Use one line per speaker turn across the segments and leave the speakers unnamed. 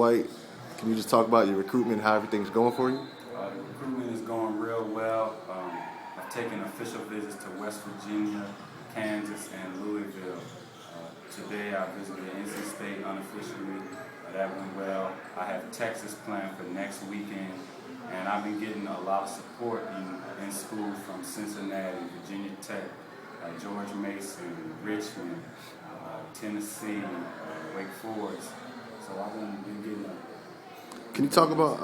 White. Can you just talk about your recruitment, how everything's going for you?
The recruitment is going real well. I've taken official visits to West Virginia, Kansas, and Louisville. Today I visited NC State unofficially. That went well. I have Texas planned for next weekend, and I've been getting a lot of support in school from Cincinnati, Virginia Tech, George Mason, Richmond, Tennessee, Wake Forest. So I've been getting
Can you talk about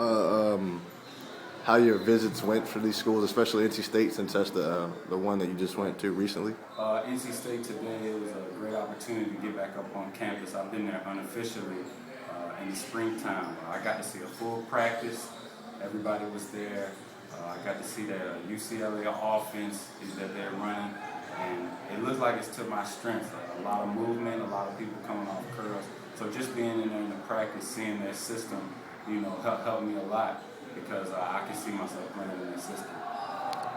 how your visits went for these schools, especially NC State, since that's the one that you just went to recently?
NC State today was a great opportunity to get back up on campus. I've been there unofficially in the springtime. I got to see a full practice. Everybody was there. I got to see the UCLA offense that they're running, and it looks like it's to my strengths. A lot of movement, a lot of people coming off curls. So just being in there in the practice, seeing their system, helped me a lot because I can see myself playing in that system.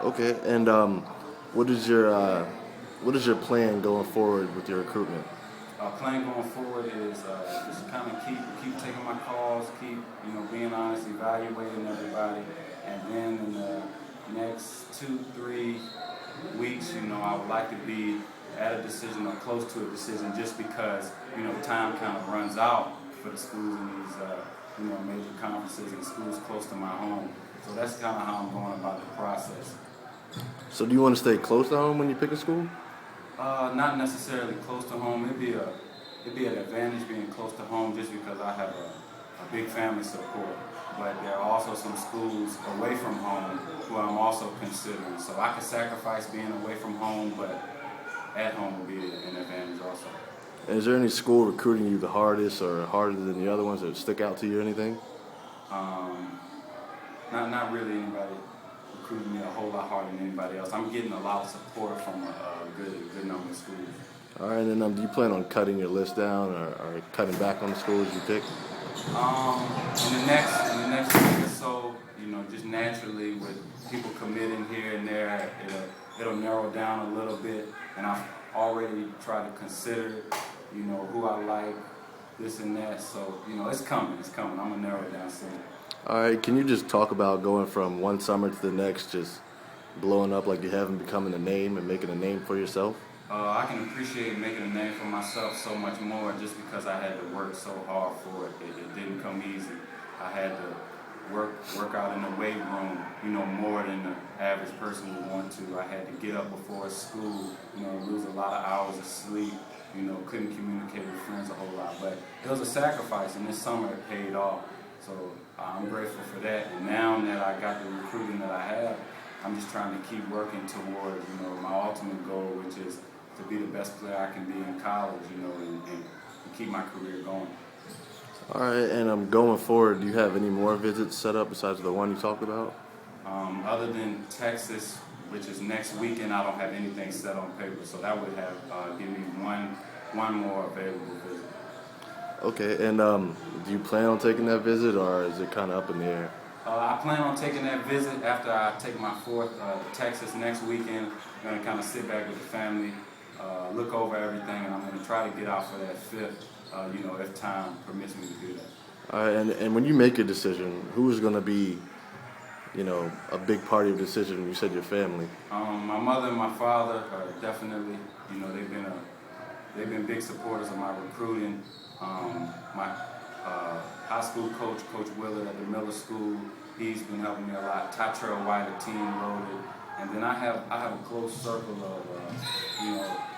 Okay, and what is your plan going forward with your recruitment?
Plan going forward is just kind of keep taking my calls, keep being honest, evaluating everybody, and then in the next 2-3 weeks, I would like to be at a decision or close to a decision, just because time kind of runs out for the schools in these major conferences and schools close to my home. So that's kind of how I'm going about the process.
So do you want to stay close to home when you pick a school?
Not necessarily close to home. It'd be an advantage being close to home just because I have a big family support. But there are also some schools away from home who I'm also considering. So I could sacrifice being away from home, but at home would be an advantage also.
And is there any school recruiting you the hardest or harder than the other ones that stick out to you or anything?
Not really anybody recruiting me a whole lot harder than anybody else. I'm getting a lot of support from a good number of schools.
All right, and then do you plan on cutting your list down or cutting back on the schools you pick?
In the next week or so, just naturally with people committing here and there, it'll narrow down a little bit, and I've already tried to consider, who I like, this and that. So, it's coming. I'm gonna narrow it down soon.
All right, can you just talk about going from one summer to the next, just blowing up like you have and becoming a name and making a name for yourself?
I can appreciate making a name for myself so much more just because I had to work so hard for it. It didn't come easy. I had to work out in the weight room, more than the average person would want to. I had to get up before school, lose a lot of hours of sleep, couldn't communicate with friends a whole lot. But it was a sacrifice, and this summer it paid off. So I'm grateful for that. And now that I got the recruiting that I have, I'm just trying to keep working towards, my ultimate goal, which is to be the best player I can be in college, and keep my career going.
All right, and going forward, do you have any more visits set up besides the one you talked about?
Other than Texas, which is next weekend, I don't have anything set on paper, so that would have give me one more available visit.
Okay, and do you plan on taking that visit, or is it kind of up in the air?
I plan on taking that visit after I take my fourth to Texas next weekend. I'm going to kind of sit back with the family, look over everything, and I'm going to try to get out for that fifth, if time permits me to do that.
All right, and when you make a decision, who is going to be, a big part of your decision? You said your family.
My mother and my father are definitely, they've been big supporters of my recruiting. My high school coach, Coach Willard at the Miller School, he's been helping me a lot. Tytrell White, a team loaded, and then I have a close circle of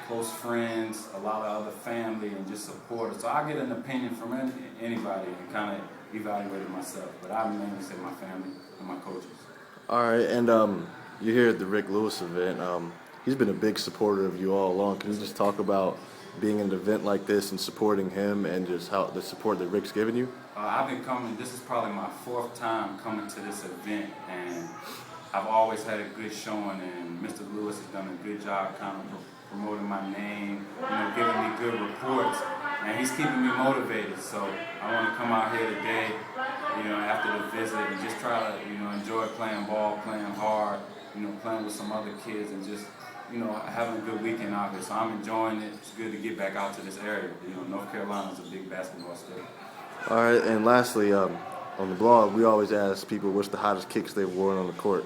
close friends, a lot of other family, and just supporters. So I get an opinion from anybody and kind of evaluate it myself. But I mainly say my family and my coaches.
All right, and you're here at the Rick Lewis event. He's been a big supporter of you all along. Can you just talk about being in an event like this and supporting him and just how the support that Rick's given you?
I've been coming, this is probably my fourth time coming to this event, and I've always had a good showing, and Mr. Lewis has done a good job kind of promoting my name, giving me good reports, and he's keeping me motivated. So I want to come out here today, after the visit and just try to, enjoy playing ball, playing hard, playing with some other kids, and just having a good weekend out here. So I'm enjoying it. It's good to get back out to this area. North Carolina's a big basketball state.
All right, and lastly, on the blog, we always ask people what's the hottest kicks they've worn on the court.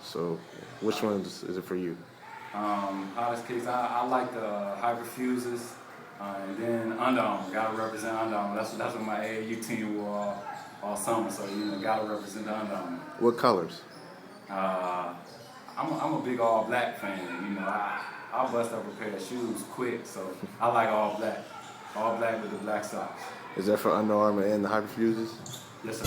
So, which ones is it for you?
Hottest kicks, I like the Hyperfuses, and then Under Armour. Gotta represent Under Armour. That's what my AAU team wore all summer. So gotta represent the Under Armour.
What colors?
I'm a big all black fan. I'll bust up a pair of shoes quick. So I like all black with the black socks.
Is that for Under Armour and the Hyperfuses?
Yes, sir.